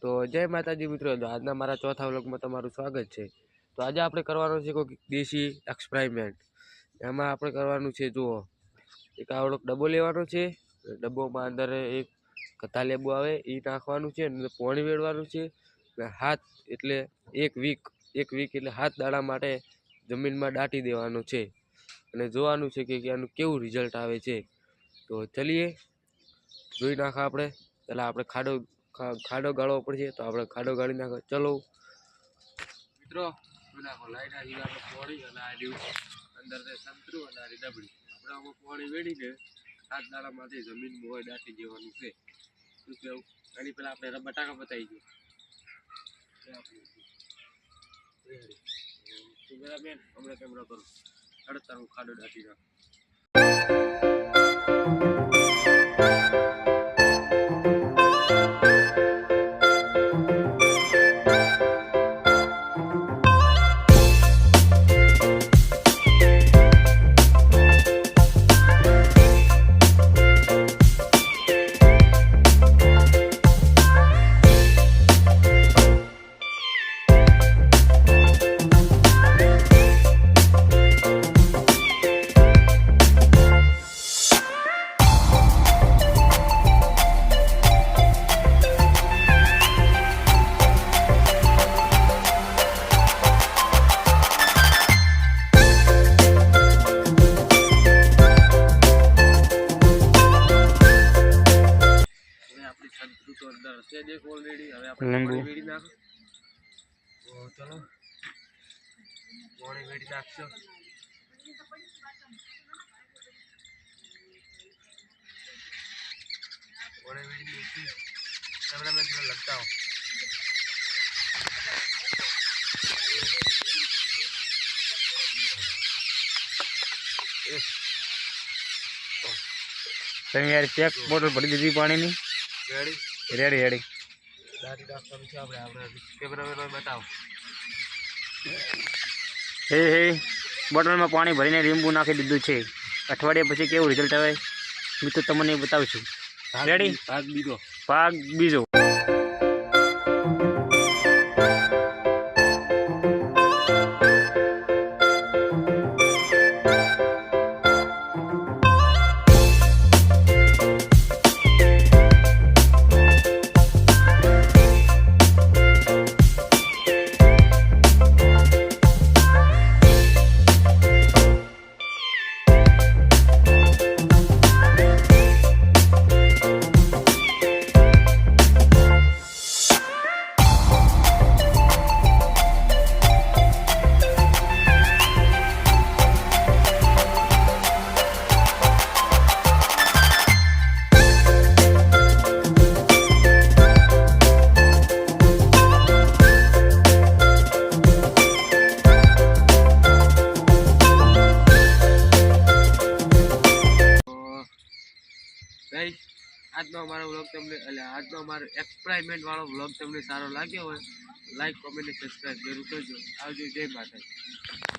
તો જય માતાજી મિત્રો, આજના મારા ચોથા વ્લોગમાં તમારું સ્વાગત છે। તો આજે આપણે કરવાનું છે કોઈ દેશી એક્સપેરિમેન્ટ। એમાં આપણે કરવાનું છે, જુઓ, એક આવડો ડબ્બો લેવાનો છે। ડબ્બોમાં અંદર એક કથા લેબુ આવે એ નાખવાનું છે, અને પાણી વેડવાનું છે। હાથ એટલે એક વીક એટલે 7 દાડા માટે જમીનમાં દાટી દેવાનું છે, અને જોવાનું છે કે આનું કેવું રિઝલ્ટ આવે છે। તો ચલીએ જોઈ નાખો। આપણે પહેલાં આપણે ખાડો ગાળવો પડશે, તો આપણે ખાડો ગાળી નાખો। ચલો મિત્રો, નાખો લાઈટ આવી આપણે પોણી, અને આ રહ્યું અંદર સંતરું, અને આ ડબડી આપણે આમાં પોણી વેડીને 7 દાડામાંથી જમીનમાં હોય દાટી દેવાનું છે। શું કેવું? એની પહેલાં આપણે બટાકા બતાવી દઈએ બેન, હમણાં કેમેરા કરું અડતાનું ખાડો દાટી નાખો। તો અંદર છે દેખ ઓલરેડી। હવે આપણે પાણી વેડી નાખો। તો ચલો પાણી વેડી નાખશો। પાણી વેડી નાખી કેમેરામેન થોડા લગતા હો। તમે યાર ચેક બોટલ ભરી દીધી પાણીની। રેડી રેડી દાટી નાખવાનું છે આપણે કેમેરામેન બતાવો। હે બોટલમાં પાણી ભરીને લીંબુ નાખી દીધું છે। અઠવાડિયા પછી કેવું રિઝલ્ટ આવે મિત્રો તમને બતાવશું। રેડી? ભાગ બીજો। આજનો અમારો વ્લોગ તમને આજનો અમારો એક્સપેરિમેન્ટ વાળો વ્લોગ તમને સારો લાગ્યો હોય, લાઈક, કોમેન્ટ, સબસ્ક્રાઈબ જરૂર કરજો। આવજો, જય માતાજી।